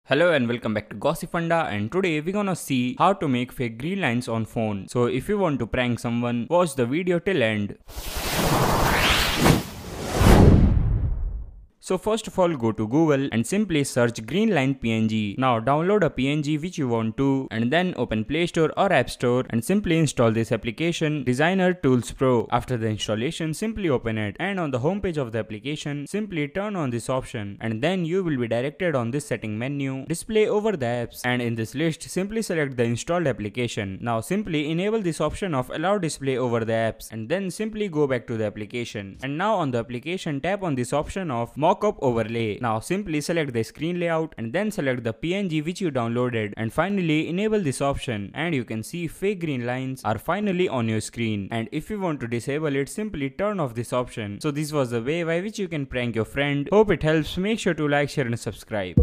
Hello and welcome back to Gossipfunda, and today we're gonna see how to make fake green lines on phone. So if you want to prank someone, watch the video till end. So first of all, go to Google and simply search green line PNG. Now download a PNG which you want to, and then open Play Store or App Store and simply install this application, Designer Tools Pro. After the installation, simply open it, and on the home page of the application, simply turn on this option, and then you will be directed on this setting menu, display over the apps, and in this list, simply select the installed application. Now simply enable this option of allow display over the apps, and then simply go back to the application. And now on the application, tap on this option of mockup overlay. Now simply select the screen layout and then select the PNG which you downloaded, and finally enable this option, and you can see fake green lines are finally on your screen. And if you want to disable it, simply turn off this option. So this was the way by which you can prank your friend. Hope it helps. Make sure to like, share and subscribe.